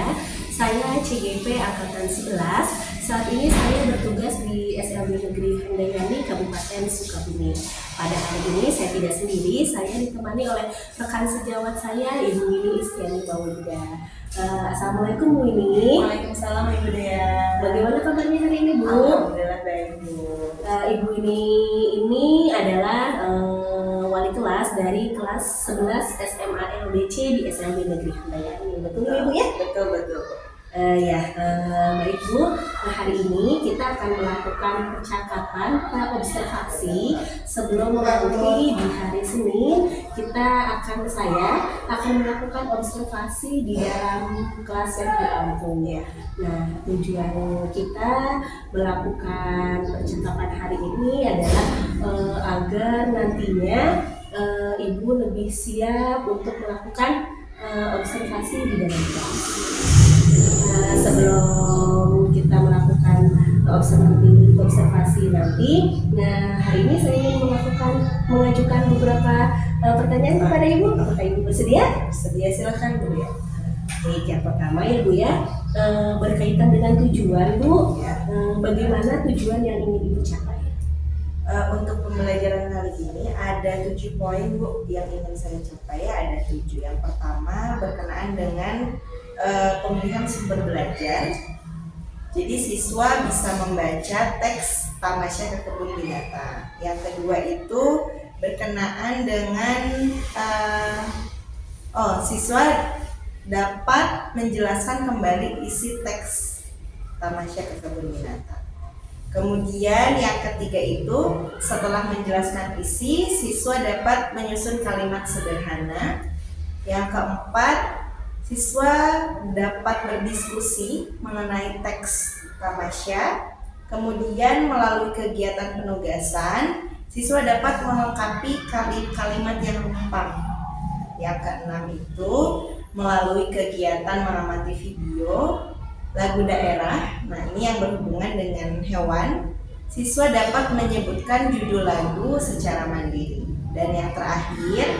ya. Saya CGP Angkatan 11. Saat ini saya bertugas di SLB Negeri Handayani, Kabupaten Sukabumi. Pada hari ini saya tidak sendiri, saya ditemani oleh rekan sejawat saya, Ibu Winnie Istiani Maulida. Assalamualaikum Bu Winnie. Waalaikumsalam Ibu Dea. Bagaimana kabarnya hari ini Bu? Alhamdulillah baik Bu. Ibu ini adalah wali kelas dari kelas 11 SMA LDC di SLB Negeri Handayani. Betul ya Ibu ya? Betul. Baik Bu. Nah, hari ini kita akan melakukan percakapan observasi sebelum nanti di hari Senin saya akan melakukan observasi di dalam kelas yang dirampung ya. Nah, tujuan kita melakukan percakapan hari ini adalah agar nantinya Ibu lebih siap untuk melakukan observasi di dalam kelas. Sebelum kita melakukan observasi nanti, nah hari ini saya ingin mengajukan beberapa pertanyaan kepada Ibu. Apakah Ibu bersedia? Bersedia, silakan Bu ya. Baik, yang pertama ya Bu ya, berkaitan dengan tujuan Bu. Ya. Bagaimana tujuan yang ingin Ibu capai? Untuk pembelajaran kali ini ada 7 poin Bu yang ingin saya capai. Ada 7. Yang pertama berkenaan dengan pemilihan sumber belajar. Jadi siswa bisa membaca teks Tamasya ke Kebun Binatang. Yang kedua itu berkenaan dengan siswa dapat menjelaskan kembali isi teks Tamasya ke Kebun Binatang. Kemudian yang ketiga itu setelah menjelaskan isi, siswa dapat menyusun kalimat sederhana. Yang keempat, siswa dapat berdiskusi mengenai teks Tamasya. Kemudian melalui kegiatan penugasan, siswa dapat melengkapi kalimat yang lengkap. Yang keenam itu melalui kegiatan mengamati video, lagu daerah. Nah, ini yang berhubungan dengan hewan. Siswa dapat menyebutkan judul lagu secara mandiri. Dan yang terakhir,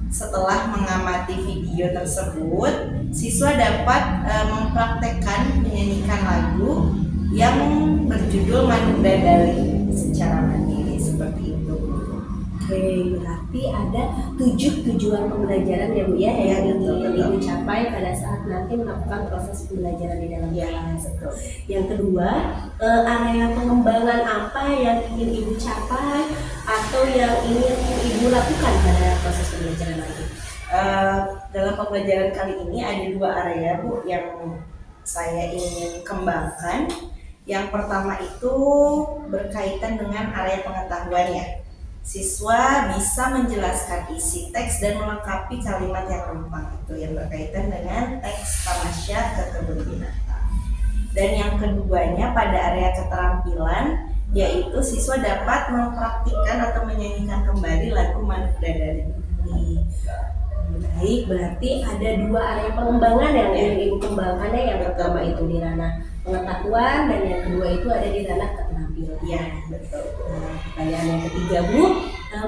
setelah mengamati video tersebut, siswa dapat mempraktekkan menyanyikan lagu yang berjudul Manuk Dadali secara mandiri, seperti itu. Oke, berarti ada 7 tujuan pembelajaran ya Bu ya yang ingin Ibu capai pada saat nanti melakukan proses pembelajaran di dalam kelas. Yang kedua, area pengembangan apa yang ingin Ibu capai atau yang ingin Ibu lakukan pada proses pembelajaran nanti? Dalam pembelajaran kali ini ada 2 area Bu yang saya ingin kembangkan. Yang pertama itu berkaitan dengan area pengetahuan ya. Siswa bisa menjelaskan isi teks dan melengkapi kalimat yang rempang itu yang berkaitan dengan teks Tamasya ke Kebun Binatang. Dan yang keduanya pada area keterampilan, yaitu siswa dapat mempraktikkan atau menyanyikan kembali lagu Manuk Dadali. Baik, berarti ada 2 area pengembangan yang ingin Ibu kembangkan ya. Yang pertama itu di ranah pengetahuan dan yang kedua itu ada di ranah keterampilan. Ya, betul. Nah, pertanyaan yang ketiga Bu,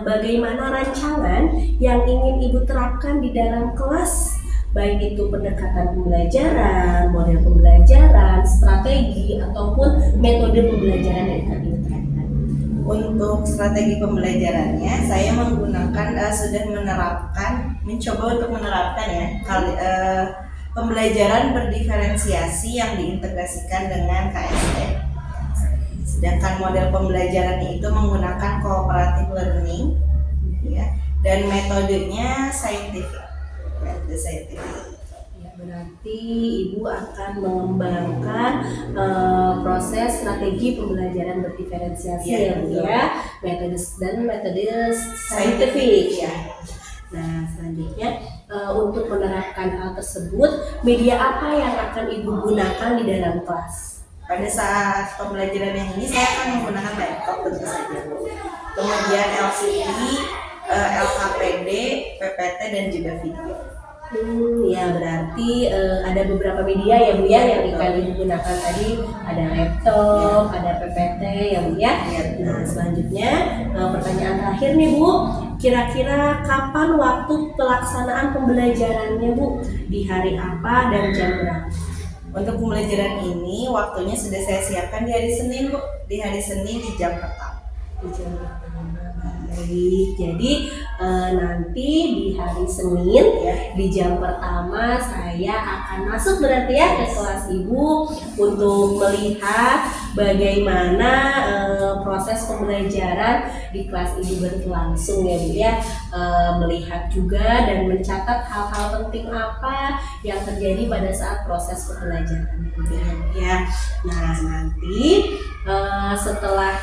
bagaimana rancangan yang ingin Ibu terapkan di dalam kelas? Baik itu pendekatan pembelajaran, model pembelajaran, strategi ataupun metode pembelajaran yang akan Ibu terapkan. Untuk strategi pembelajarannya, saya mencoba untuk menerapkan ya pembelajaran berdiferensiasi yang diintegrasikan dengan KSN. Sedangkan model pembelajarannya itu menggunakan cooperative learning ya, dan metodenya scientific. Ya, berarti Ibu akan mengembangkan proses strategi pembelajaran berdiferensiasi ya, metode scientific ya. Nah, selanjutnya untuk menerapkan hal tersebut, media apa yang akan Ibu gunakan di dalam kelas? Pada saat pembelajaran yang ini saya akan menggunakan laptop tentu saja. Kemudian LCD, LKPD, PPT dan juga video. Ya berarti ada beberapa media ya Bu ya yang akan Ibu gunakan tadi, ada laptop, ada PPT ya Bu ya. Nah, selanjutnya pertanyaan terakhir nih Bu, kira-kira kapan waktu pelaksanaan pembelajarannya Bu? Di hari apa dan jam berapa? Untuk pembelajaran ini waktunya sudah saya siapkan di hari Senin Bu, di hari Senin di jam pertama. Di jam berapa? Baik, jadi nanti di hari Senin di jam pertama saya akan masuk berarti ya ke kelas Ibu untuk melihat bagaimana proses pembelajaran di kelas Ibu berlangsung ya Bu ya. Melihat juga dan mencatat hal-hal penting apa yang terjadi pada saat proses pembelajaran ya. Nah, nanti setelah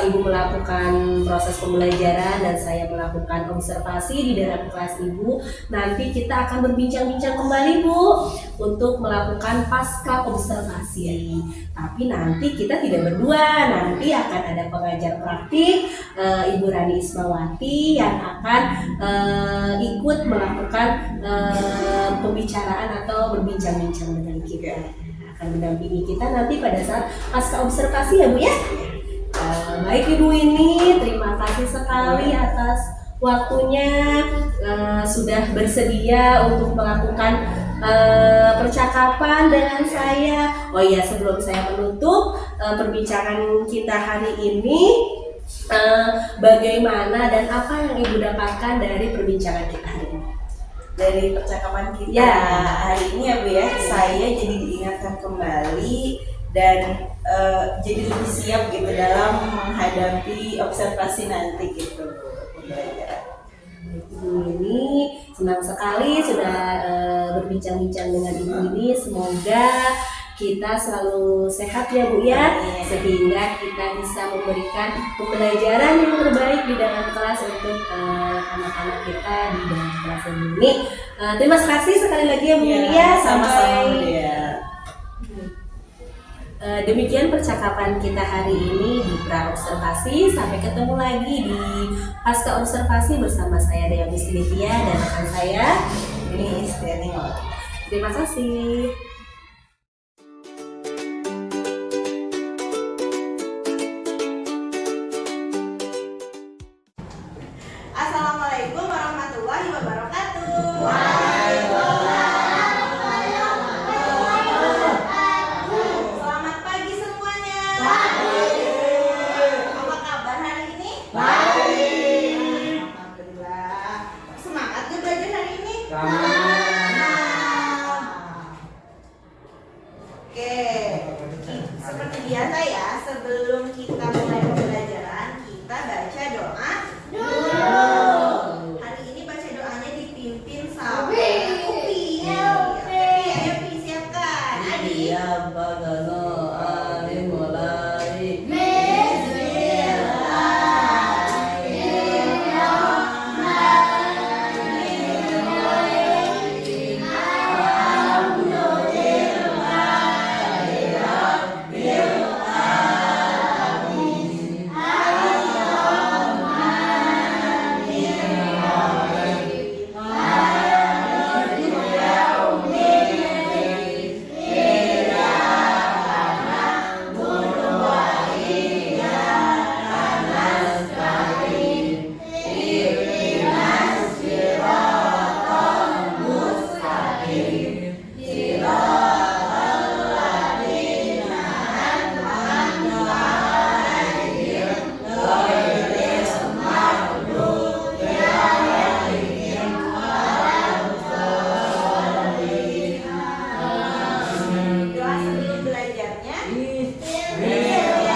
Ibu melakukan proses pembelajaran dan saya melakukan observasi di dalam kelas Ibu, nanti kita akan berbincang-bincang kembali Bu untuk melakukan pasca observasi. Tapi nanti kita tidak berdua, nanti akan ada pengajar praktik Ibu Rani Ismawati yang akan ikut melakukan pembicaraan atau berbincang-bincang dengan kita, akan mendampingi kita nanti pada saat pasca observasi ya Bu ya. Baik Ibu ini, terima kasih sekali atas waktunya, sudah bersedia untuk melakukan percakapan dengan saya. Oh iya, sebelum saya menutup perbincangan kita hari ini, bagaimana dan apa yang Ibu dapatkan dari perbincangan kita hari ini? Dari percakapan kita hari ini ya Bu ya, saya jadi diingatkan kembali dan jadi lebih siap gitu dalam menghadapi observasi nanti gitu pembelajaran. Ibu ini senang sekali sudah berbincang-bincang dengan Ibu ini. Semoga kita selalu sehat ya Bu ya, sehingga kita bisa memberikan pembelajaran yang terbaik di dalam kelas untuk anak-anak kita di dalam kelas ini. Terima kasih sekali lagi ya Bu ya. Sama-sama ya. Demikian percakapan kita hari ini di pra observasi. Sampai ketemu lagi di pasca observasi bersama saya Dea Muslitia dan rekan saya Ini Istiani. Terima kasih. Assalamualaikum warahmatullahi wabarakatuh. Selamat pagi semuanya. Apa kabar hari ini? Baik. Alhamdulillah. Semangat gak belajar hari ini? Oke. Seperti biasa ya, sebelum kita mulai pembelajaran, kita baca doa dulu. Hari ini baca doanya dipimpin sama Upi. Ayo Upi siapkan. Adi. Doa sebelum belajarnya. Bismillahirrahmanirrahim.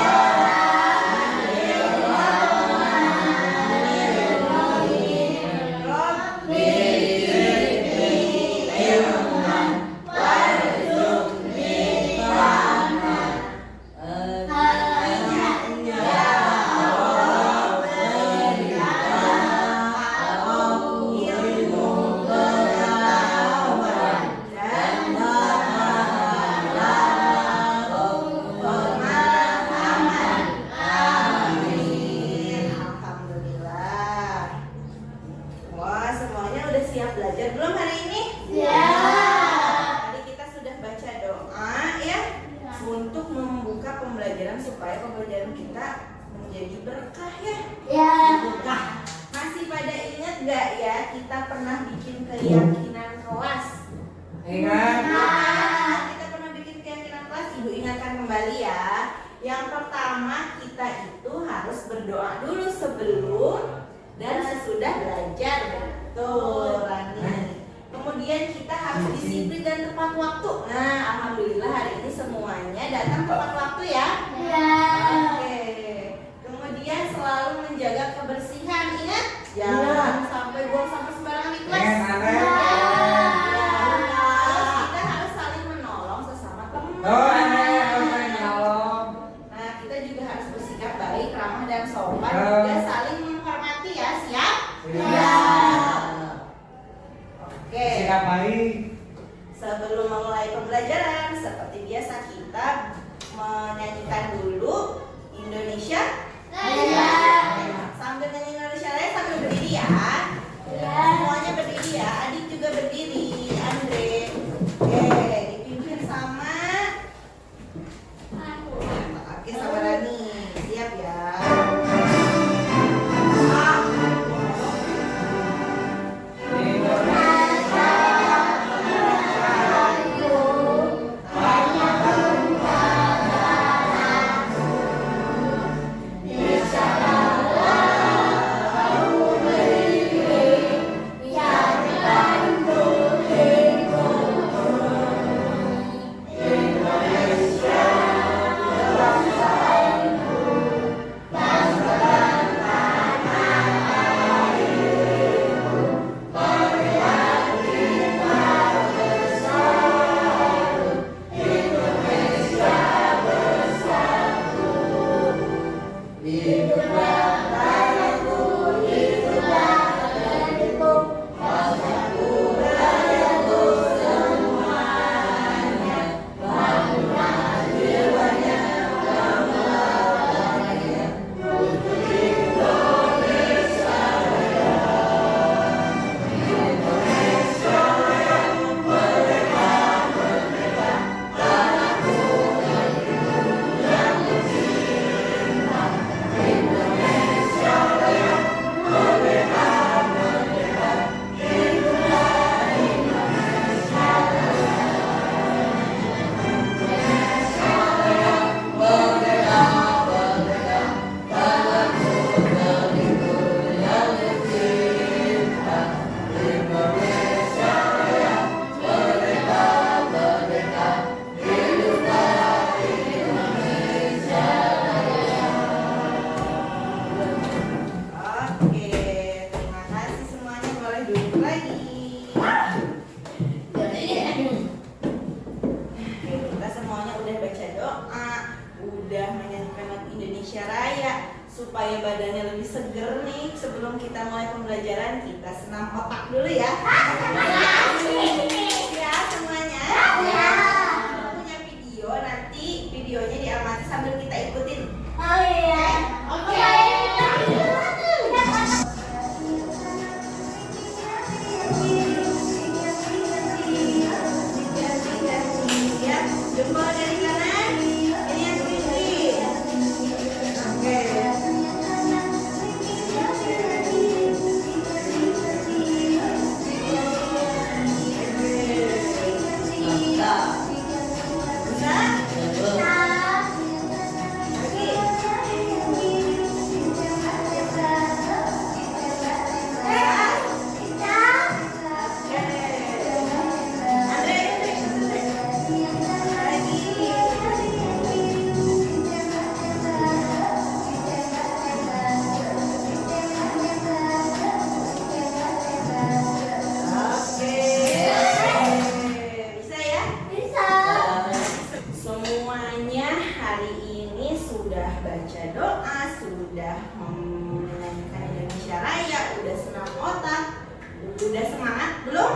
keyakinan kelas. Ingat. Kita pernah bikin keyakinan kelas, Ibu ingatkan kembali ya. Yang pertama kita itu harus berdoa dulu sebelum dan sesudah belajar. Betul, Rani. Kemudian kita harus disiplin dan tepat waktu. Nah, alhamdulillah hari ini semuanya datang tepat waktu ya. Oke. Kemudian selalu menjaga kebersihan. Ingat, jangan sampai buang sampah sembarangan di kelas. Terus kita harus saling menolong sesama teman. Nah, kita juga harus bersikap baik, ramah dan sopan, juga saling menghormati ya. Siap? Oke. Sikap baik. Sebelum memulai pembelajaran, seperti biasa kita menyanyikan dulu Indonesia Raya. Sambil nyanyi Indonesia Raya sambil berdiri ya. Semuanya berdiri ya. Adik juga berdiri. Andre. Oke, dipimpin sama Oke, sama Rani. Siap ya. supaya badannya lebih seger nih. Sebelum kita mulai pembelajaran, kita senam otak dulu ya. Ya semuanya. Kita punya video, nanti videonya diamati sambil kita ikutin. Oh iya. Oke. Siap, jempol dari kanan. Ini yang kiri. Oke. Semuanya hari ini sudah baca doa, sudah menyanyikan Indonesia Raya, udah senam otak, udah semangat belum?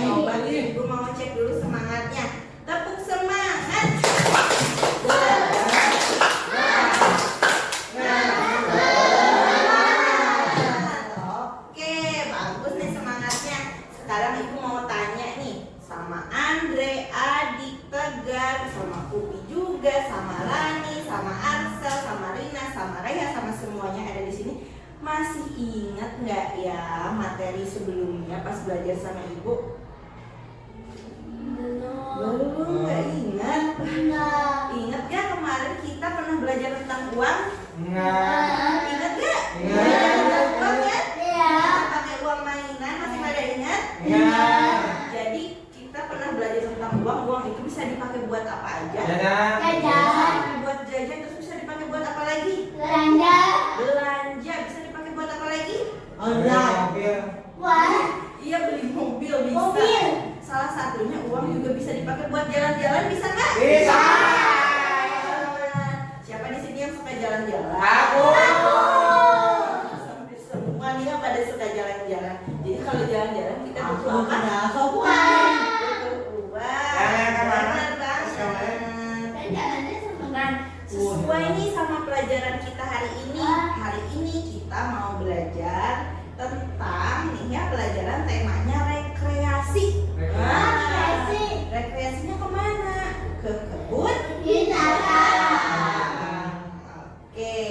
Coba nih, Ibu mau cek dulu semangatnya. Tepuk semangat. Oke, bagus nih semangatnya. Sekarang Ibu mau tanya nih sama Andre, Adik, Tegar, sama Upi juga, sama Rani, sama Arsel, sama Rina, sama Raya, sama semuanya ada di sini. masih ingat nggak ya materi sebelumnya pas belajar sama ibu? Belum, nggak ingat. Ingat gak kemarin kita pernah belajar tentang uang? Enggak. Ingat gak? Ingat. Belajar tentang uang ya? Kita pakai uang mainan, masih pada ingat? Ingat. Jadi kita pernah belajar tentang uang. Uang itu bisa dipakai buat apa aja? Jajan. Bisa buat jajan, terus bisa dipakai buat apa lagi? Belanja. Bisa dipakai buat apa lagi? Mobil. Iya, beli mobil bisa. Salah satunya uang juga bisa dipakai buat jalan-jalan, bisa nggak? Bisa. Siapa di sini yang suka jalan-jalan? Aku. Semua nih yang pada suka jalan-jalan. Jadi kalau jalan-jalan kita butuh apa? Butuh uang. Jalan kemana? Benar banget. Nah, sesuai nih sama pelajaran kita hari ini. Hari ini kita mau belajar tentang nih ya pelajaran temanya rekreasi. Rekreasinya kemana? Ke kebun binatang. Oke.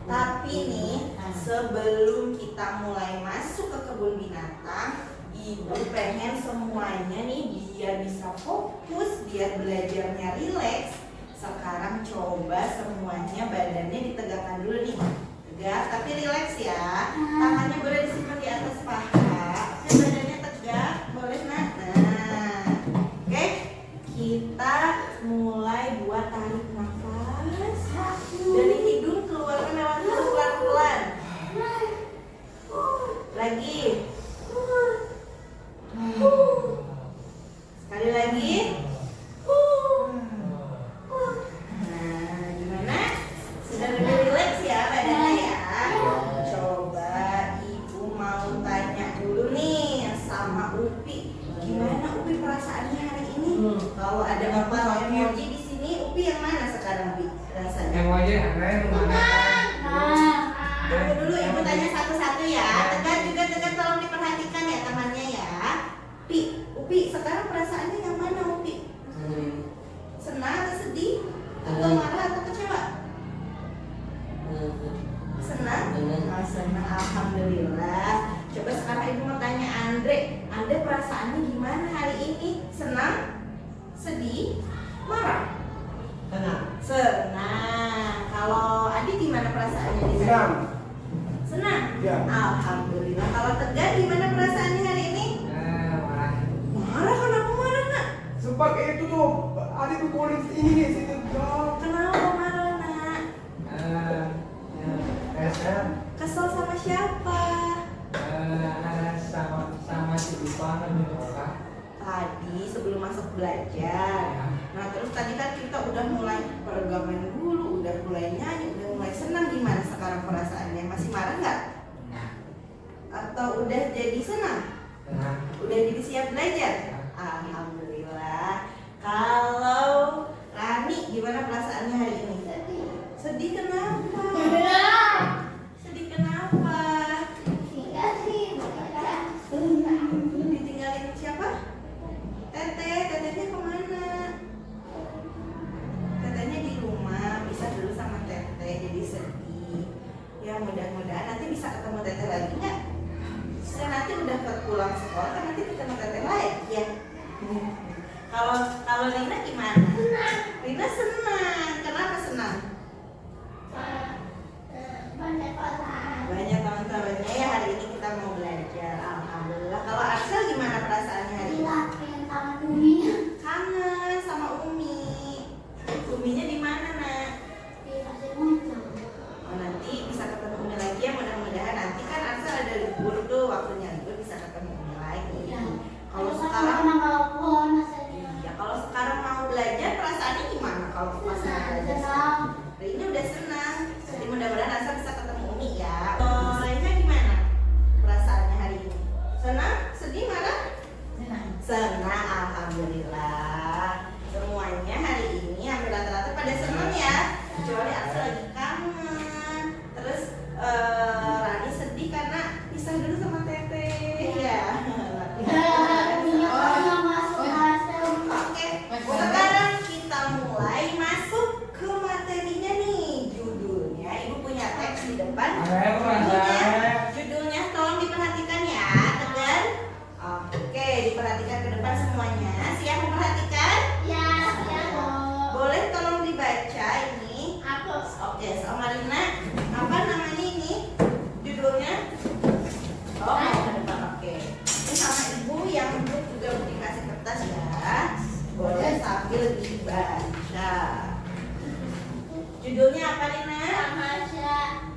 Tapi nih sebelum kita mulai masuk ke kebun binatang, ibu pengen semuanya nih biar bisa fokus, biar belajarnya rileks. Sekarang coba semuanya badannya ditegakkan dulu nih. Tegak tapi rileks ya. Tangannya boleh disimpan di atas paha. Badannya tegak, boleh nah. Oke, kita mulai buat tarik nafas dari hidung, keluarkan lewat mulut pelan-pelan. Lagi. Sekali lagi. Nah, gimana? Sudah lebih rileks ya badannya ya? Coba ibu mau tanya dulu nih sama Upi. Gimana Upi perasaannya hari ini? Kalau ada empat emoji di sini, Upi yang mana sekarang Upi rasanya? Emoji aneh mana? Tunggu dulu, ibu tanya satu-satu ya. Tegar juga tegar, tolong diperhatikan ya temannya ya. Upi sekarang perasaannya yang mana Upi? Senang atau sedih? Atau marah atau kecewa? Senang? Oh, senang, alhamdulillah. Coba sekarang ibu mau tanya Andre. Andre perasaannya gimana hari ini? Senang? Sedih? Marah? Senang. Kalau Adi gimana perasaannya di sana? Senang? Ya. Alhamdulillah. Kalau Tegar gimana perasaannya hari ini? Marah. Marah, kenapa marah nak? Sempat itu tuh, ada pukulin ini nih, sini. Kenapa marah nak? Kesel sama siapa? Sama si Ipang dan Oka. Tadi sebelum masuk belajar. Nah terus tadi kan kita udah mulai peregangan dulu, udah mulai nyanyi, udah mulai senang. Gimana sekarang perasaannya? Masih marah nggak? Atau udah jadi senang? Udah jadi siap belajar? Alhamdulillah. Kalau Rani gimana perasaannya hari ini? Sedih kenapa? Sedih kenapa? Ditinggalin siapa? Tetenya kemana? Tetenya di rumah, bisa dulu sama Teteh, jadi sedih. Ya mudah-mudahan nanti bisa ketemu Teteh lagi nggak? Saya nanti udah pulang sekolah, kan nanti ketemu Teteh lagi ya. Kalau Rina gimana? Rina senang. Kenapa senang? Banyak kawan-kawannya ya hari ini kita mau belajar. Alhamdulillah. Kalau Arsel gimana perasaannya hari ini? Kangen sama Umi. Uminya di mana nak? Oh, nanti bisa ketemu Umi lagi ya, mudah-mudahan nanti kan Arsel ada libur tuh, waktunya libur bisa ketemu Umi lagi. Kalau sekarang kalau sekarang mau belajar perasaannya gimana kalau pas mau belajar? Ini udah senang. Jadi mudah-mudahan Asa bisa ketemu Umi ya. Lainnya gimana? Perasaannya hari ini? Senang? Sedih? Marah? Senang, alhamdulillah. Semuanya hari ini hampir rata-rata pada senang ya. Kecuali Asa lagi kangen. Terus Rani sedih karena pisah dulu sama Teteh. Ya. Sekarang kita mulai masuk ke materinya nih. Judulnya, ibu punya teks di depan. Ada apa, Asa? baca. Judulnya apa Lina?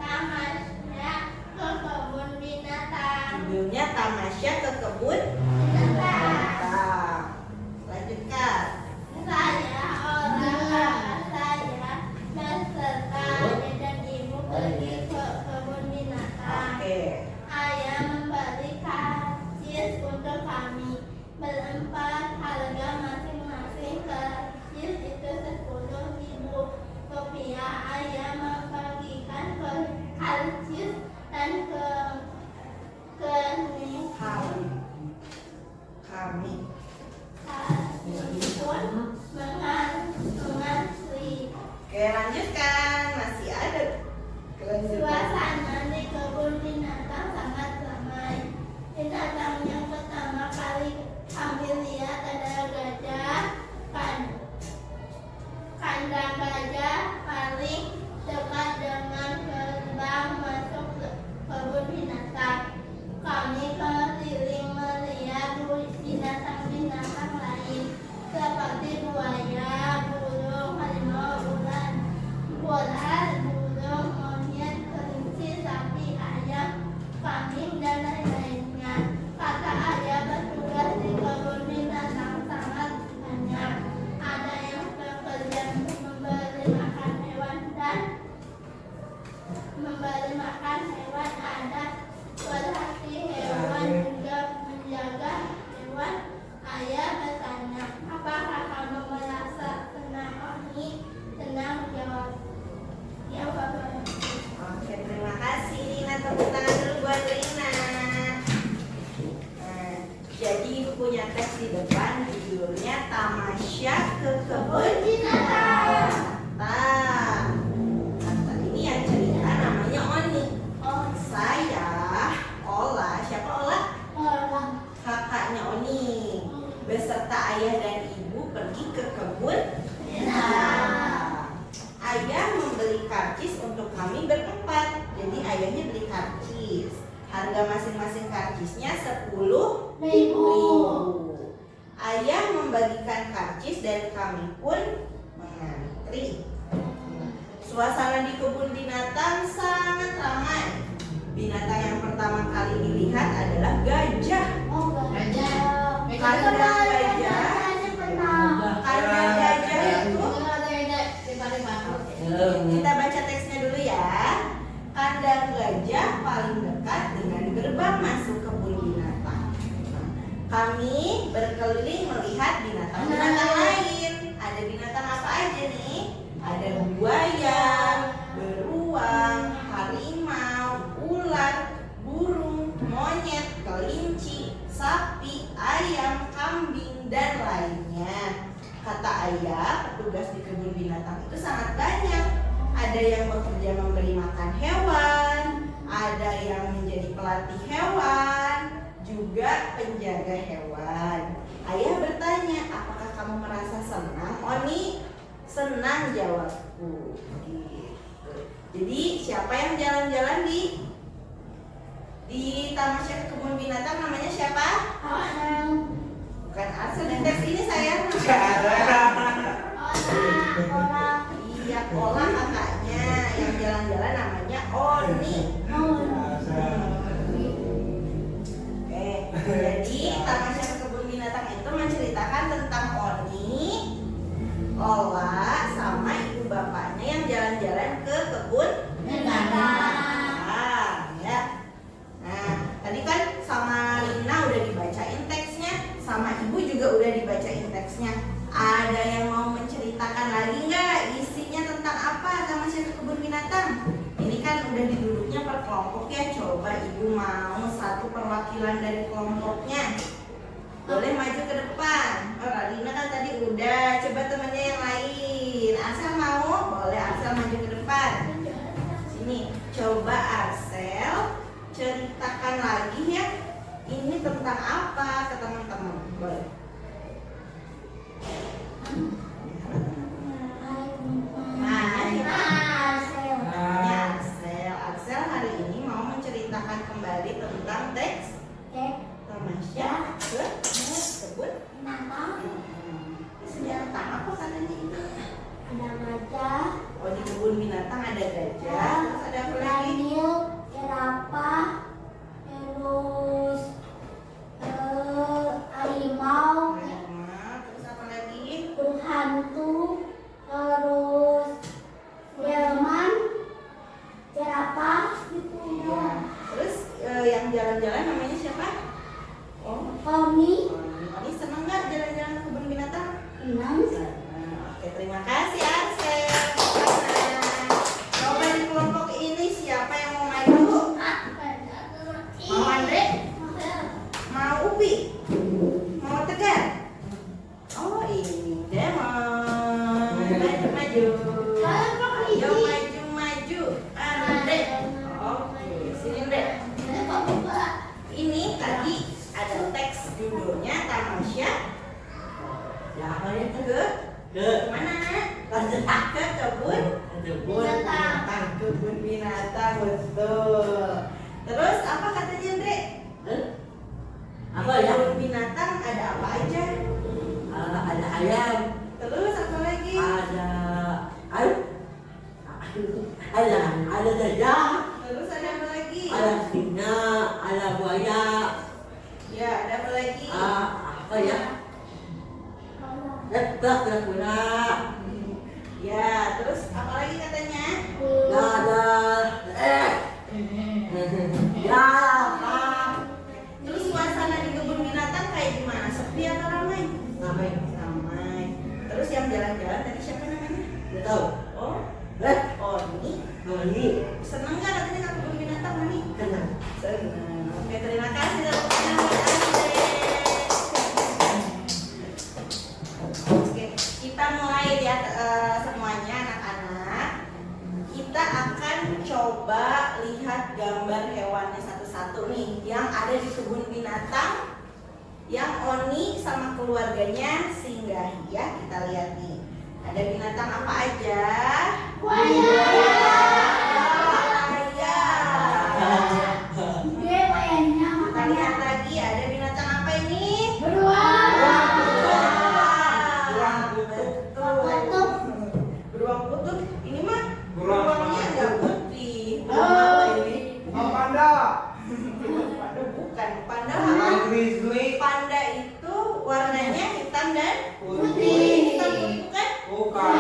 Tamasya ke kebun binatang. Judulnya Tamasya ke kebun Binatang. binatang. Lanjutkan. Saya orang kakak saya beserta ayah dan ibu pergi ke kebun binatang. Oke. Ayah membeli karcis untuk kami berempat, harga masing-masing karcis itu 10.000 rupiah. Ayah membagikan karcis dan Kami. kami pun mengantri. Oke, lanjutkan. Masih ada kelanjutan. Suasana di kebun binatang sangat ramai. Binatang yang pertama kali kami lihat adalah gajah. Kandang gajah paling dekat dengan gerbang masuk kebun binatang. Kami keliling melihat binatang-binatang lain seperti buaya, burung, harimau, ular, burung, monyet, kelinci, sapi, ayam, kambing, dan lain-lainnya. Kata ayah, bertugas di kebun binatang sangat banyak. Ada yang bekerja memberi makan hewan dan memberi makan hewan, ada berlatih hewan, juga menjaga hewan. Ayah bertanya, apakah kamu merasa senang? Oni senang, jawab. Oke, terima kasih Lina. Tepuk tangan dulu buat Lina. Nah, jadi ibu punya teks di depan, judulnya Tamasya ke kebun binatang. Kata ini yang cerita namanya Oni. Saya, Ola, siapa Ola? Orang Kakaknya Oni. Beserta ayah dan ibu pergi ke kebun binatang. Ayah membeli karcis untuk kami berempat. Jadi ayahnya beli karcis. Harga masing-masing karcisnya 10.000. Ayah membagikan karcis dan kami pun mengantri. Suasana di kebun binatang sangat ramai. Binatang yang pertama kali dilihat adalah gajah. Kandang gajah itu, kita baca teksnya dulu ya. Kandang gajah paling dekat dengan gerbang masuk kebun binatang. Kami berkeliling melihat binatang-binatang lain. Ada binatang apa aja nih? Ada buaya, beruang, harimau, ular, burung, monyet, kelinci, sapi, ayam, kambing, dan lainnya. Kata ayah, petugas di kebun binatang itu sangat banyak. Ada yang bekerja memberi makan hewan, ada yang menjadi pelatih hewan, juga penjaga hewan. Ayah bertanya, apakah kamu merasa senang? Oni, senang, jawabku. Gitu. Jadi siapa yang jalan-jalan di Tamasya kebun binatang namanya siapa? Bukan Arsel. Di teks ini saya iya, Ola kakaknya. Yang jalan-jalan namanya Oni. Oke, jadi Tamasya kebun binatang itu menceritakan tentang Oni, Ola, sama ibu bapaknya yang jalan-jalan ke kebun binatang. Ya. Nah, tadi kan sama Lina udah dibacain teksnya, sama ibu juga udah dibacain teksnya. Ada yang mau menceritakan lagi nggak isinya tentang apa Tamasya kebun binatang? Ini kan udah diduduknya per kelompok ya. Coba ibu mau satu perwakilan dari kelompoknya. Boleh maju ke depan. Oh, Lina kan tadi udah. Coba temannya yang lain. Arsel mau? Boleh Arsel maju ke depan. Sini. Coba Arsel ceritakan lagi ya. Ini tentang apa ke teman-teman? Boleh. Arsel hari ini mau menceritakan kembali tentang teks Tamasya ada gajah, Oh, di kebun binatang ada gajah. Terus ada apa lagi? Daniel, jerapah, terus harimau, Terus apa lagi? burung hantu, terus delman, jerapah, gitu ya. Terus yang jalan-jalan namanya siapa? Oh, Poni, ini seneng nggak jalan-jalan ke kebun binatang? enam, Oke, terima kasih Arsel. Nah, coba di kelompok ini siapa yang mau maju? Mau Andre? Mau Upi? Mau Tegar? Oh ini Demon. Maju maju. Ayo maju maju. Andre. Oke, sini Andre. Ini tadi ada teks judulnya Tamasya. Ya, ke mana? Ke kebun binatang. Kebun binatang, betul. Terus apa katanya Andre? Apa ya? Kebun binatang ada apa aja? Ada ayam, Terus apa lagi? ada ada gajah, Terus ada apa lagi? ada singa, ada buaya, Ya, ada apa lagi? apa ya? Kura-kura, Ya, terus apa lagi katanya? ada ya, Terus suasana di kebun binatang kayak gimana? Sepi atau ramai? namanya Ramai. Terus yang jalan-jalan tadi siapa namanya? nggak tahu. Oh, Oni. Ini Seneng nggak katanya ke kebun binatang Oni? kenal. Senang. Oke, terima kasih tepuk tangan buat Andre. Oke, kita mulai ya semuanya anak-anak. Kita akan coba lihat gambar hewannya satu-satu nih yang ada di kebun binatang yang Oni sama keluarganya singgahi ya. Kita lihat nih. Ada binatang apa aja? Buaya. Dia wayangnya Kita makanya lihat lagi ada binatang apa ini? beruang, Betul. Beruang kutub. Ini mah Beruang beruangnya apa? nggak putih. Beruang apa ini? Oh, panda. Panda bukan. Panda Oh, apa? grizzly. Panda itu warnanya hitam dan Putih. hitam putih bukan? Bukan.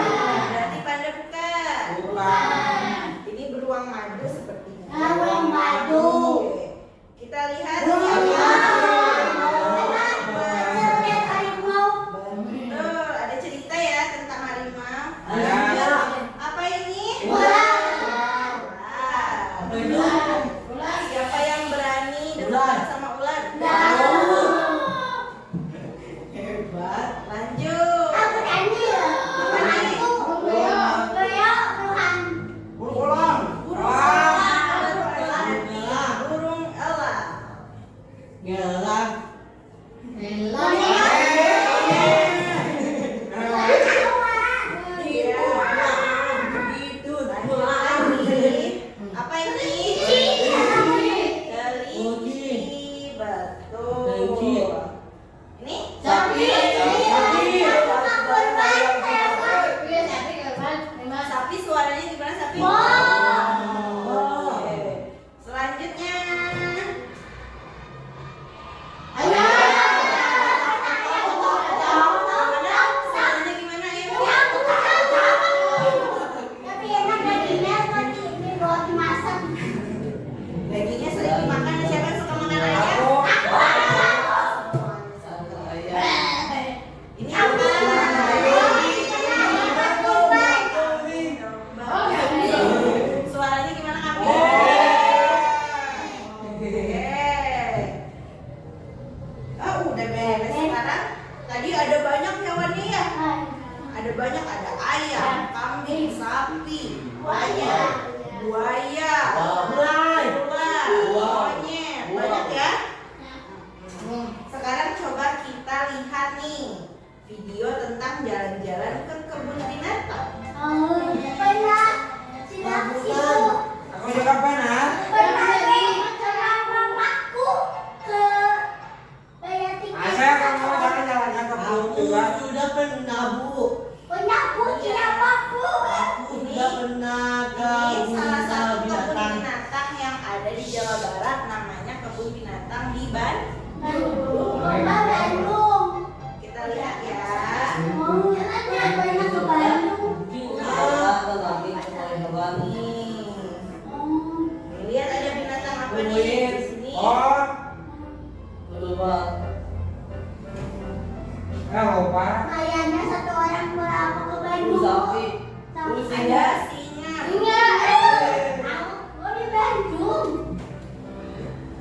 Berarti panda bukan. Bukan. Ini beruang madu sepertinya. beruang madu, Oke. Kita lihat beruang ini lihat harimau, Betul, ada cerita ya tentang harimau. Ya. Apa ini? ular, Ular. Siapa yang berani dekat sama ular? Hebat. Lanjut. aku Daniel, aku beliau beruang, Burung. Burung elang. Gelang, Iya. itu Lanjut lagi. Apa ini? Kelinci. Betul. Kelinci. Ini? Sapi. Sapi suaranya gimana sapi? Oh. Oke. Selanjutnya. Gimana? Suaranya gimana ya? tapi enak dagingnya seperti ini buat dimasak. Dagingnya sering dimakan. Siapa yang suka makan ayam? Ini apa? Suaranya gimana kambing? Udah beres sekarang. Tadi ada banyak hewannya ya. Ada banyak, ada ayam, kambing, sapi, buaya, ular, monyet, banyak ya. Sekarang coba kita lihat nih video tentang jalan-jalan ke kebun binatang. Pernah sidak situ, Aku juga pernah. pernah sama mamaku ke Bayatika. Asal kamu jalan-jalannya ke burung juga. sudah pernah Bu. Punya kucing apa Coba Bandung. Kita lihat ya. Oh, jalannya banyak ke Bandung. Oh, Lihat ada binatang apa nih di sini? Oh, halo Pak. kayaknya satu orang berapa ke Bandung? Ada singa. Iya. Oh, di Bandung.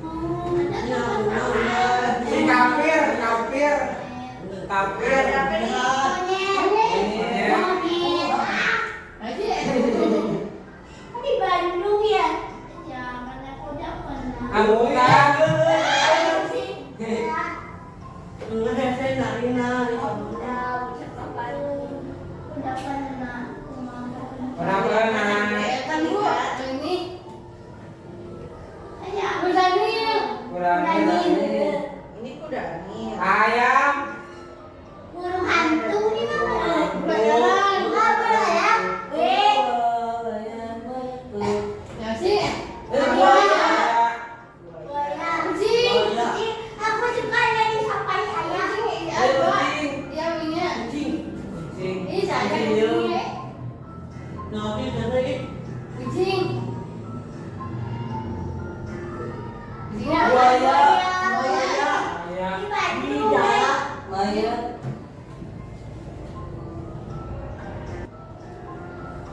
Oh, ada teman-teman. Si kafir, kafir. Ada apa nih? Monyet. Oh, di Bandung ya? Jangan, aku udah pernah. Anggota. Pernah pernah. Pernah. Ini kuda nih. Ayam. Burung hantu nih mana? Beneran? Ah, beneran? Weh. Buaya. Kucing. Aku suka dari sampai saya. Ayam. Di Bandung.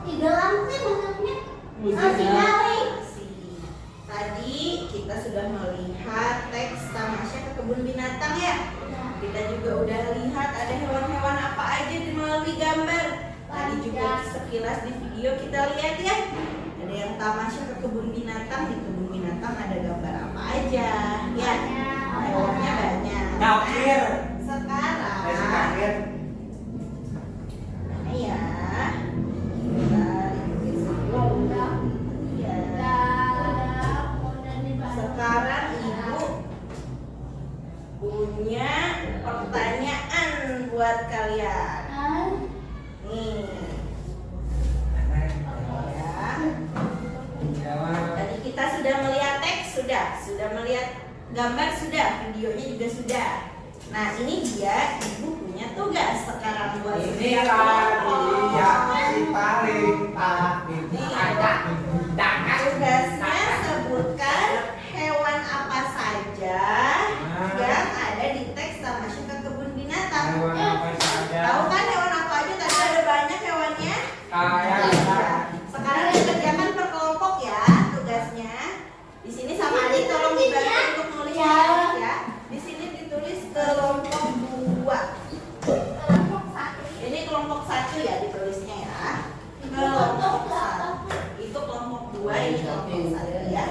Di dalam sih maksudnya. Masih garing. Tadi kita sudah melihat teks tamasya ke kebun binatang ya. Kita juga udah lihat ada hewan-hewan apa aja di melalui gambar. Tadi juga sekilas di video kita lihat ya. Ada yang tamasya ke kebun binatang, di kebun binatang ada gambar apa aja ya. Hewannya banyak. Kafir. Sekarang Si kafir. mana ya? Ya. Sekarang ibu punya pertanyaan buat kalian. Nih, ya. Tadi kita sudah melihat teks, sudah melihat gambar, sudah, videonya juga sudah. Nah, ini dia ibu punya tugas sekarang buat Ini tadi ya si paling tadi ada tangan. tugasnya sebutkan hewan apa saja yang ada di teks tamasya ke kebun binatang. Hewan apa saja? Tahu kan hewan apa aja? Tadi ada banyak hewannya. Kayak Sekarang dikerjakan per kelompok ya tugasnya. Di sini sama adik tolong dibantu untuk nulis ya. Di sini ditulis kelompok 2. Ini kelompok 1 ya ditulisnya ya. Kelompok 1. Itu kelompok 2, ini kelompok 1 ya.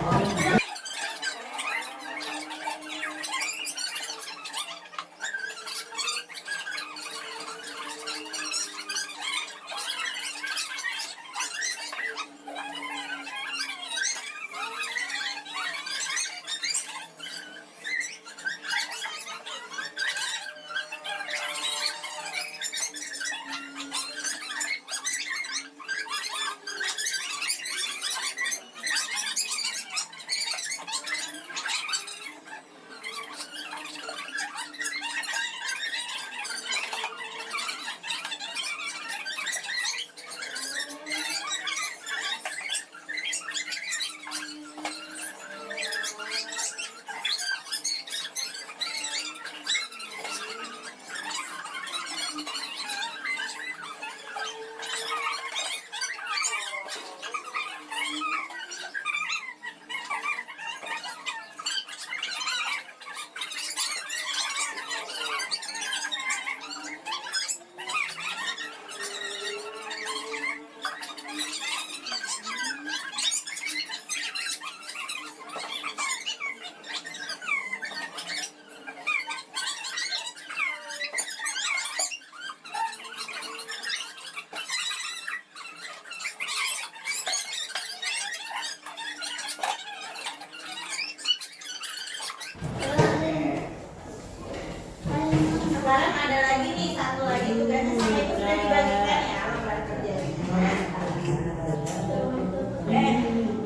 Sekarang ada lagi nih, satu lagi tugasnya sama itu sudah dibagikan ya lembar kerjanya.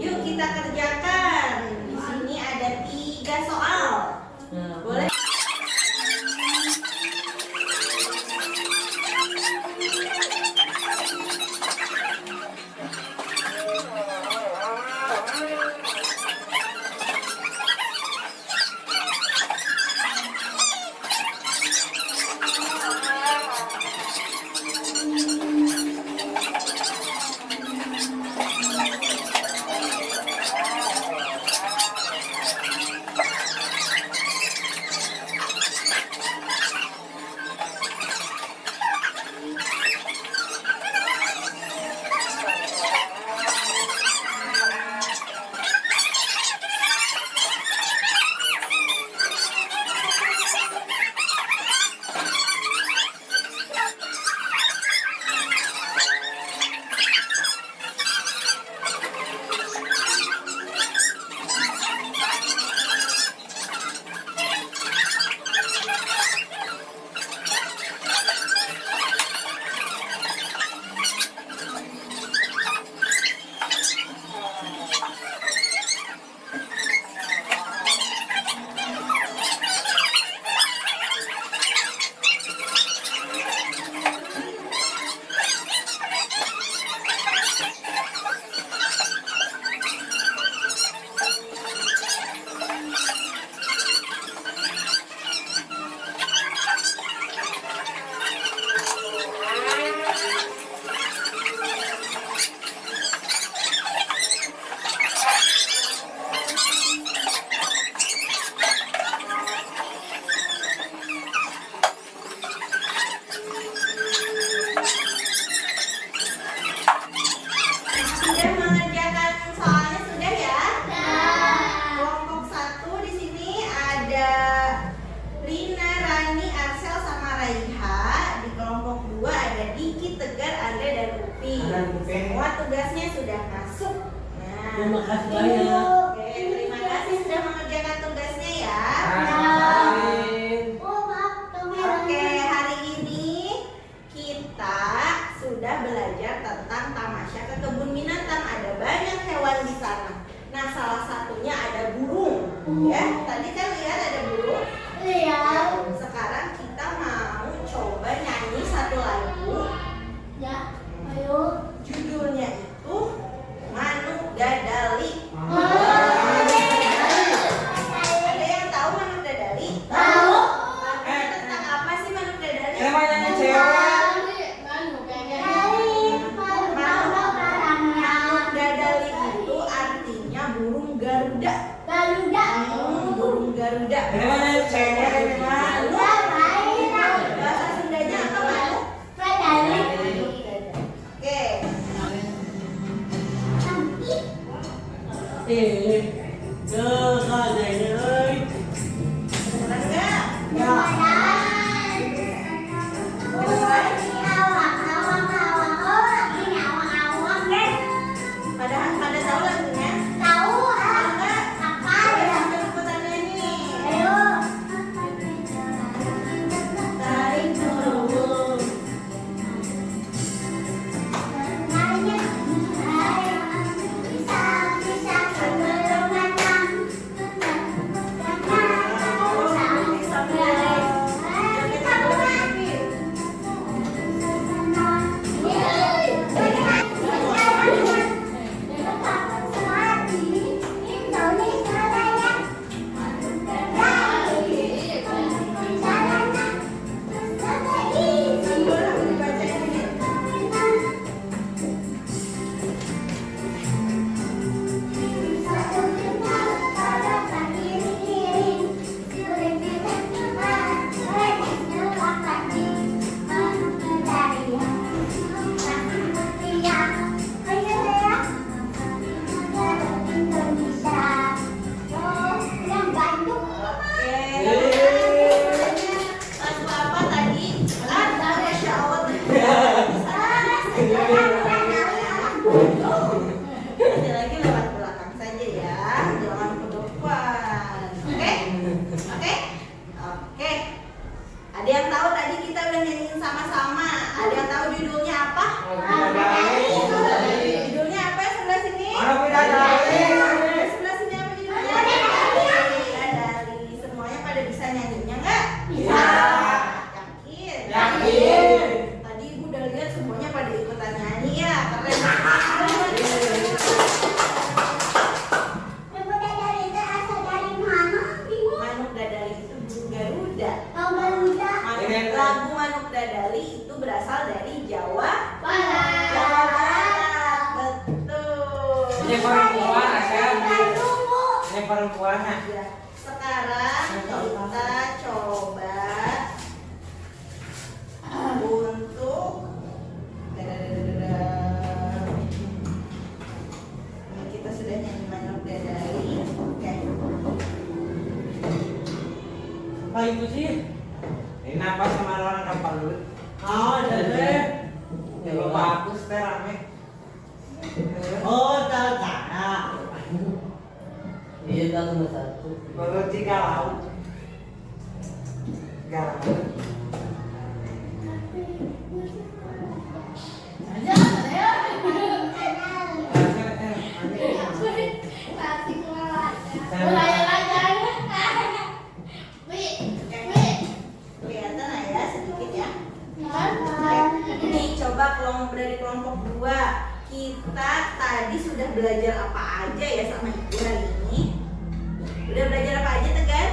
Yuk kita kerjakan. Di sini ada 3 soal. Boleh? Semua tugasnya sudah masuk. Nah, Terima kasih banyak. oke, terima kasih sudah mengerjakan tugasnya ya. Oke, hari ini kita sudah belajar tentang tamasya ke kebun binatang. Ada banyak hewan di sana. Nah, salah satunya ada burung. Ya, tadi kan lihat ada burung. Sekarang kita mau coba nyanyi satu lagu. Judulnya itu Manuk Dadali. Ada yang tahu Manuk Dadali? Lagunya tentang apa sih Manuk Dadali? Namanya cewek. Manuk Dadali itu artinya burung Garuda. Burung Garuda. Namanya cewek memang. Bahasa Sundanya apa Manuk? Oke. Jangan ơi. Beneran nggak? Beneran? Pada tahu lagunya? Tahu nggak? Boleh sambil ikutan nyanyi. Tarik turun. Lagu apa tadi? Masya Allah. Nanti lagi lewat belakang saja ya, jangan ke depan. Oke? Oke? Oke. Ada yang tahu tadi kita udah nyanyiin sama-sama? Ada yang tahu judulnya apa? Judulnya apa ya sebelah sini? Sebelah sini apa judulnya? Bidadari. Semuanya pada bisa nyanyinya nggak? Bisa. Yakin? Tadi ibu udah lihat semuanya pada ikutan nyanyi ya. Keren. Manuk Dadali itu burung Garuda. Lagu Manuk Dadali itu berasal dari Jawa. Jawa Barat. Betul. Ini perempuan, ini perempuan. Ya. Sekarang kita coba untuk ini kita sudah nyanyi Manuk Dadali. Oke. Apa itu sih? Ini apa sama orang kapal dulu? Ada deh. Kalau bagus teh rame. Tahu. Iya kan nomor 1. Baru 3 laut. Galau. Kelihatan lah ya sedikit ya. Ini coba dari kelompok 2. Kita tadi sudah belajar apa aja ya sama ibu hari ini? Udah belajar apa aja Tegan?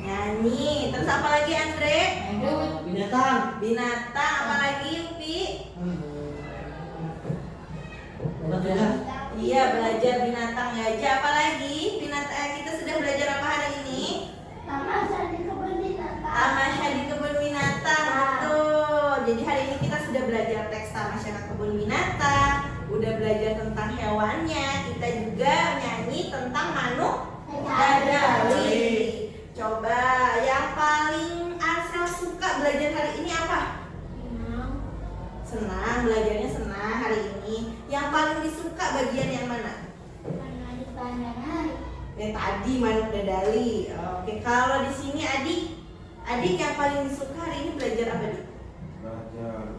Nyanyi. Terus apa lagi Andre? Binatang. Binatang. Apa lagi Yupi? Iya, belajar binatang aja. Apa lagi? Binatang kita sudah belajar apa hari ini? Tamasya di kebun binatang. Betul. Jadi hari ini kita sudah belajar teks tamasya ke kebun binatang. Udah belajar tentang hewannya. Kita juga nyanyi tentang Manuk Dadali. Coba yang paling Arsel suka belajar hari ini apa? Senang, belajarnya senang hari ini. Yang paling disuka bagian yang mana? Mengaji panjang hari. Yang tadi manuk dadali. Oke, kalau di sini adik yang paling disuka hari ini belajar apa nih? Belajar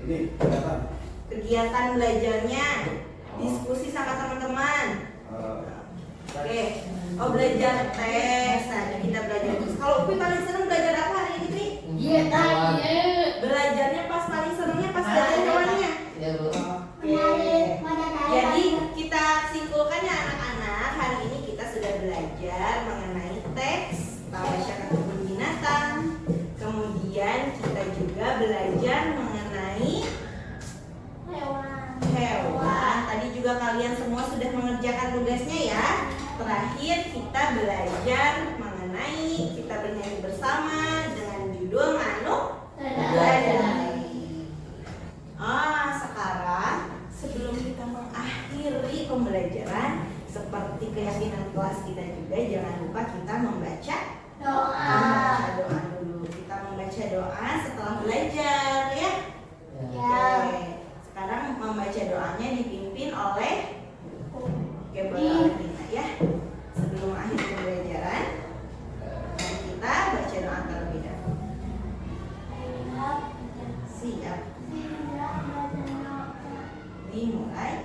ini kelihatan. Kegiatan belajarnya, diskusi sama teman-teman. Oke, oh belajar tes. Nah, kita belajar tes. Kalau Upi paling seneng belajar apa hari ini, Pi? Iya tadi. Belajarnya pas paling senengnya pas belajar hewannya. Oke. Jadi kita simpulkan ya anak-anak, hari ini kita sudah belajar mengenai teks, baca kebun binatang. Kemudian kita juga belajar mengenai hewan. Tadi juga kalian semua sudah mengerjakan tugasnya ya. Terakhir kita belajar mengenai kita bernyanyi bersama dengan judul Manuk Dadali. Sekarang sebelum kita mengakhiri pembelajaran seperti keyakinan kelas kita juga, jangan lupa kita membaca doa dulu. Kita membaca doa setelah belajar ya. Oke. Sekarang membaca doanya dipimpin oleh Kebalina ya. Sebelum akhir pembelajaran, mari kita baca doa terlebih dahulu. Siap. Dimulai.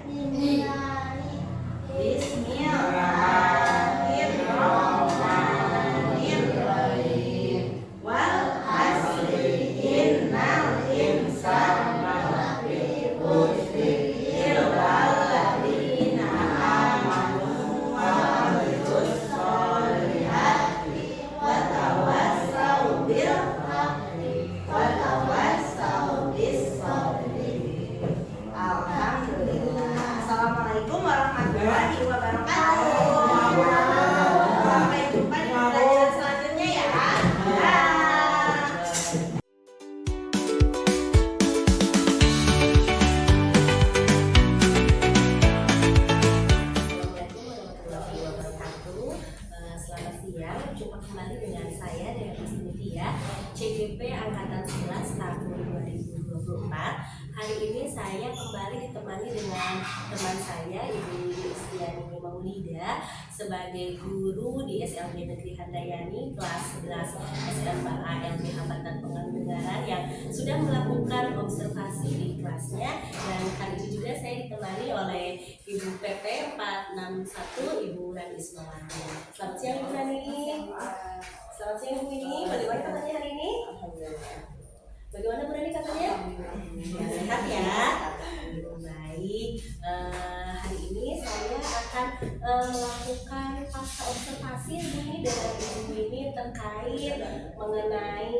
Bismillahirrahmanirrahim. Wal asri innal insana lafi khusr illa alladziina aamanu wa 'amilus sholihati wa tawassaw bil haqqi wa tawassaw bis sabri. Alhamdulillah. Assalamualaikum warahmatullahi wabarakatuh. Sampai jumpa di pembelajaran selanjutnya ya. Dah. Assalamualaikum warahmatullahi wabarakatuh. Selamat siang, jumpa kembali dengan saya dari kelas Mutia CGP Angkatan 11 tahun 2024. Hari ini saya kembali ditemani dengan teman saya Ibu Istiani Maulida sebagai guru di SLB Negeri Handayani kelas 11 SMPA LB Hambatan Pendengaran yang sudah melakukan observasi di kelasnya, dan hari ini juga saya ditemani oleh Ibu PP 461 Ibu Rani Ismawati. Selamat siang Ibu Rani. Selamat siang Ibu ini. Bagaimana kabarnya hari ini? Bagaimana Bu Rani katanya? Sehat ya? Baik. Hari ini saya akan melakukan pasca observasi ini dengan Ibu ini terkait mengenai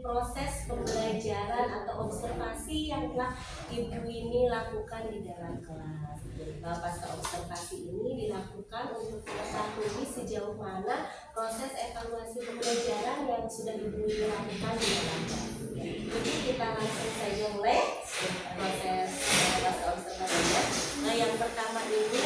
proses pembelajaran atau observasi yang telah Ibu ini lakukan di dalam kelas. Pasca observasi ini dilakukan untuk mengetahui sejauh mana proses evaluasi pembelajaran yang sudah Ibu ini lakukan di dalam kelas. Jadi kita langsung saja mulai proses pasca observasinya. Nah, yang pertama ini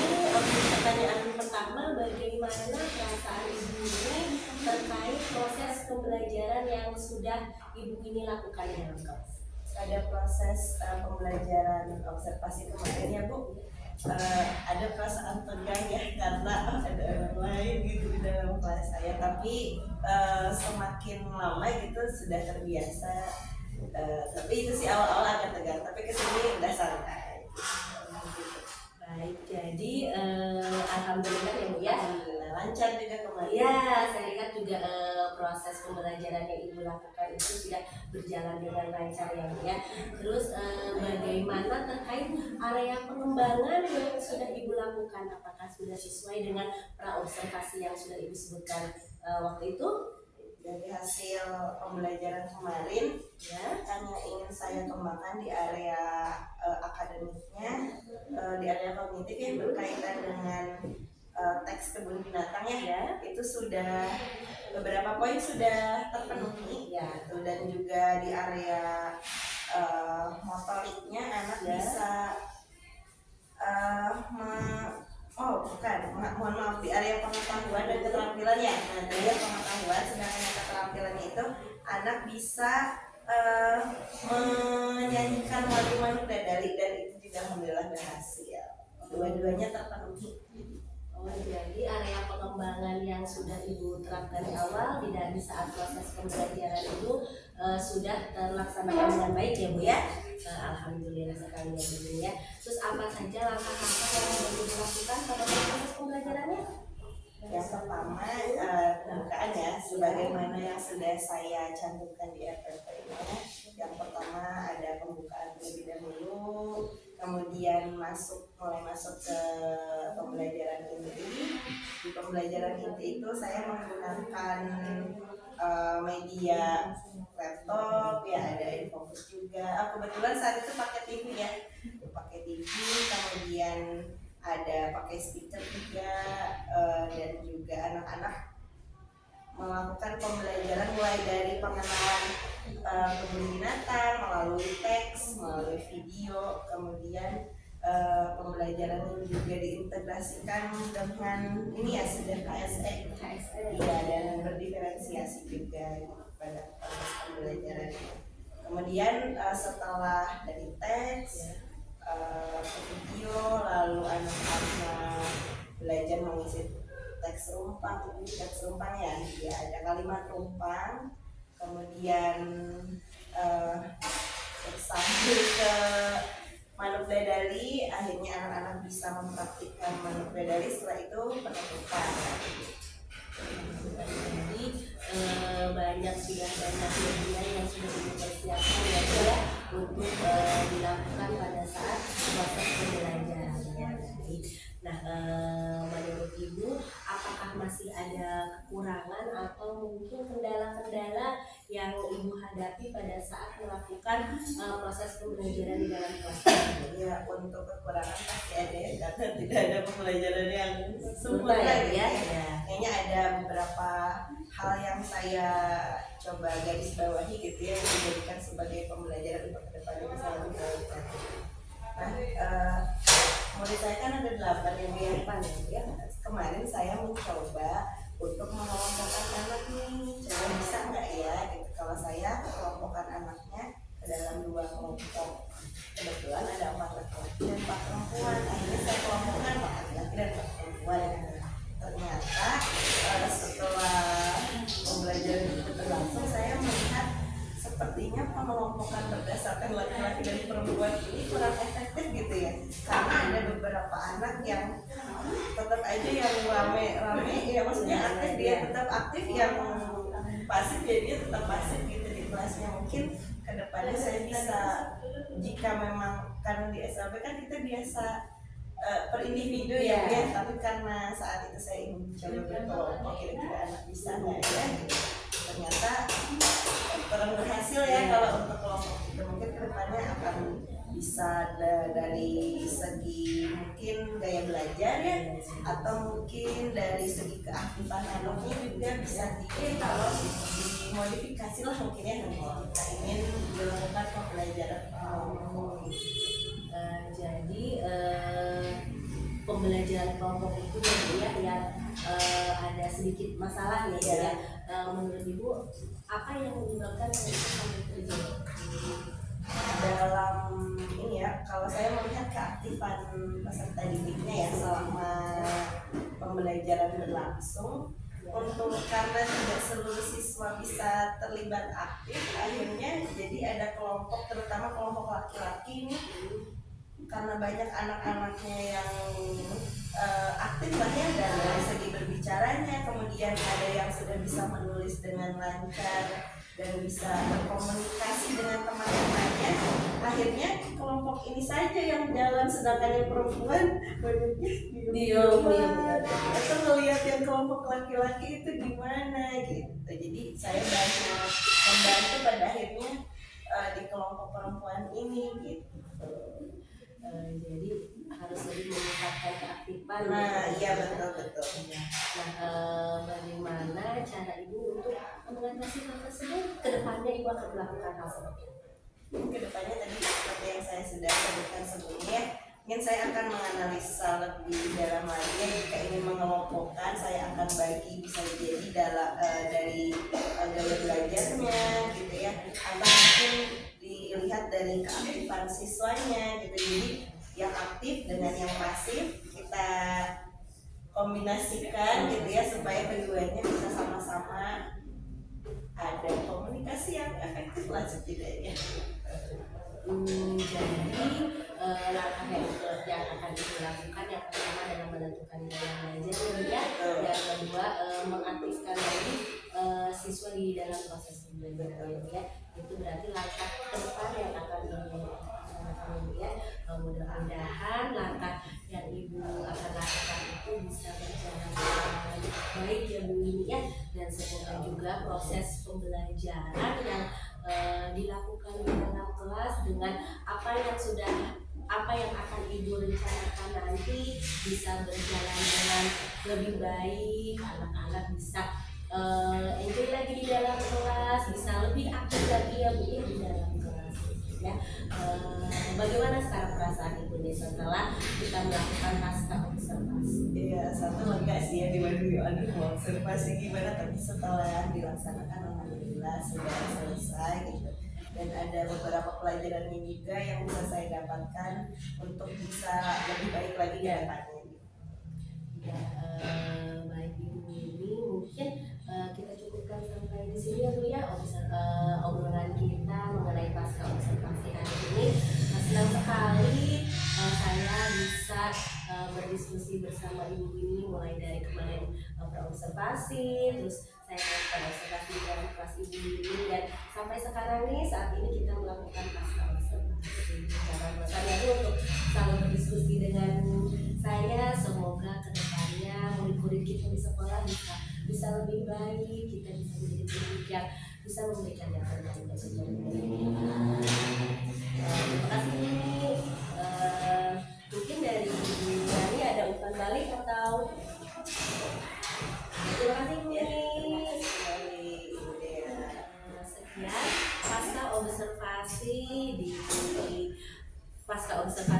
pertanyaan pertama, bagaimana perasaan Ibu ini terkait proses pembelajaran yang sudah Ibu ini lakukan di dalam kelas? Ada proses pembelajaran observasi kemarin ya Bu. Ada perasaan tegang ya karena ada orang lain gitu di dalam kelas saya, tapi semakin lama gitu sudah terbiasa. Tapi itu sih awal-awal agak tegang, tapi kesini udah santai. Baik, jadi alhamdulillah ya Bu ya. Alhamdulillah lancar juga kemarin. Ya, saya lihat juga proses pembelajaran yang Ibu lakukan itu sudah berjalan dengan lancar ya Bu ya. Terus bagaimana terkait area pengembangan yang sudah Ibu lakukan? Apakah sudah sesuai dengan praobservasi yang sudah Ibu sebutkan waktu itu? Dari hasil pembelajaran kemarin ya, hanya ingin saya kembangkan di area akademiknya, di area kognitif yang berkaitan dengan teks kebun binatang ya, itu sudah beberapa poin sudah terpenuhi ya, dan juga di area motoriknya anak bisa mohon maaf, di area pengetahuan dan keterampilan ya. Nah, di area pengetahuan, sedangkan yang keterampilannya itu anak bisa eh, menyanyikan lagu-lagu Dadali dan itu juga alhamdulillah berhasil. Dua-duanya terpenuhi. Oh, jadi area pengembangan yang sudah Ibu terapkan di awal tidak di saat proses pembelajaran itu sudah terlaksanakan dengan baik ya Bu ya. Alhamdulillah sekali ya Bu ya. Terus apa saja langkah-langkah yang sudah Ibu lakukan pada proses pembelajarannya? Yang pertama pembukaan ya, sebagaimana yang sudah saya cantumkan di RPP-nya. Yang pertama ada pembukaan terlebih dahulu, kemudian mulai masuk ke pembelajaran inti. Di pembelajaran inti itu saya menggunakan media laptop ya, ada infocus juga. Kebetulan saat itu pakai TV ya, pakai TV, kemudian ada pakai stiker juga, dan juga anak-anak melakukan pembelajaran mulai dari pengenalan kebun binatang melalui teks, melalui video, kemudian pembelajaran ini juga diintegrasikan dengan ini ya sudah KSE, iya, dan berdiferensiasi juga pada proses pembelajaran. Kemudian setelah dari teks ke video, lalu anak-anak belajar mengisi teks rumpang ya, ada kalimat rumpang, kemudian sambil ke manuk dadali, akhirnya anak-anak bisa mempraktikkan manuk dadali, setelah itu penutupan. Jadi sudah banyak media yang sudah dipersiapkan ya Bu ya untuk dilakukan pada saat proses pembelajarannya. Nah, menurut Ibu, apakah masih ada kekurangan atau mungkin kendala-kendala yang Ibu hadapi pada saat melakukan proses pembelajaran di dalam kelas? Ya, untuk kekurangan pasti ada ya, karena tidak ada pembelajaran yang sempurna ya. Kayaknya ada beberapa hal yang saya coba garis bawahi gitu ya, yang dijadikan sebagai pembelajaran untuk kedepannya bisa lebih baik. Nah, murid saya kan ada 8 yang ya. Kemarin saya mencoba untuk mengelompokkan anak nih, coba bisa nggak ya gitu. Kalau saya kelompokkan anaknya ke dalam 2 kelompok. Kebetulan ada 4 laki-laki dan 4 perempuan. Akhirnya saya kelompokkan 4 laki-laki dan 4 perempuan. Ternyata setelah pembelajaran itu berlangsung, saya melihat sepertinya pengelompokan berdasarkan laki-laki dan perempuan ini kurang efektif gitu ya, karena ada beberapa anak yang tetap aja yang rame ya, maksudnya aktif, dia tetap aktif, yang pasif ya dia tetap pasif gitu di kelasnya. Mungkin kedepannya saya bisa, jika memang karena di SLB kan kita biasa per individu ya, tapi karena saat itu saya ingin coba berkelompok, kira-kira anak bisa nggak ya gitu. Ternyata kurang berhasil ya kalau untuk kelompok itu. Mungkin kedepannya akan bisa dari segi mungkin gaya belajar ya, atau mungkin dari segi keaktifan anaknya juga bisa kalau dimodifikasi lah mungkin ya, kita ingin dilakukan pembelajaran. Jadi pembelajaran kelompok itu ya yang ada sedikit masalah ya. Menurut Ibu, apa yang menyebabkan hal itu sampai terjadi? Dalam ini ya, kalau saya melihat keaktifan peserta didiknya ya selama pembelajaran berlangsung, untuk karena tidak seluruh siswa bisa terlibat aktif, akhirnya jadi ada kelompok, terutama kelompok laki-laki ini, karena banyak anak-anaknya yang aktif lah ya dari segi berbicaranya, kemudian ada yang sudah bisa menulis dengan lancar dan bisa berkomunikasi dengan teman-temannya. Akhirnya kelompok ini saja yang jalan, sedangkan yang perempuan banyaknya diam. Atau melihat yang kelompok laki-laki itu gimana gitu. Jadi saya banyak membantu pada akhirnya di kelompok perempuan ini gitu. Jadi harus lebih meningkatkan keaktifan. Nah, iya betul. Nah, bagaimana cara Ibu untuk mengatasi hal tersebut? Kedepannya Ibu akan melakukan hal seperti itu. Kedepannya tadi seperti yang saya sudah sebutkan sebelumnya, Mungkin saya akan menganalisa lebih dalam lagi. Jika ingin mengelompokkan, saya akan bagi bisa jadi dari gaya belajarnya gitu ya, atau mungkin dilihat dari keaktifan siswanya gitu. Jadi yang aktif dengan yang pasif kita kombinasikan gitu ya, supaya keduanya bisa sama-sama ada komunikasi yang efektif lah setidaknya. Jadi langkah yang akan dilakukan yang pertama adalah menentukan gaya belajar ya. Yang kedua mengaktifkan lagi siswa di dalam proses pembelajaran ya. Itu berarti langkah ke depan yang akan dilakukan ya. Mudah-mudahan langkah yang ibu akan lakukan itu bisa berjalan baik ya Bu ini ya, dan semoga juga proses pembelajaran yang dilakukan di dalam kelas dengan apa yang akan ibu rencanakan nanti bisa berjalan dengan lebih baik. Anak-anak bisa enjoy lagi di dalam kelas, bisa lebih aktif lagi ya Bu di dalam kelas ya. Bagaimana sekarang perasaan ibu nih setelah kita melakukan pasca observasi? Iya, satu lega sih ya, aduh mau observasi gimana, tapi setelah dilaksanakan alhamdulillah sudah selesai gitu. Dan ada beberapa pelajaran juga yang bisa saya dapatkan untuk bisa lebih baik lagi ke depannya. Ya, baik Ibu ini mungkin kita cukupkan sampai di sini ya Bu ya obrolan kita mengenai pasca observasi hari ini. Senang sekali saya bisa berdiskusi bersama Ibu ini mulai dari kemarin praobservasi, terus saya praobservasi dari kelas Ibu ini, dan sampai sekarang nih saat ini kita melakukan pasca observasi. Jangan bosan ya untuk selalu berdiskusi dengan saya. Semoga kedepannya murid-murid kita di sekolah bisa lebih baik, kita bisa menjadi pendidik yang bisa memberikan yang terbaik bagi murid-murid. Terima kasih. Mungkin dari Ibu Yani ada umpan balik atau terima kasih Bu Yani. Sekian pasca observasi di pasca observasi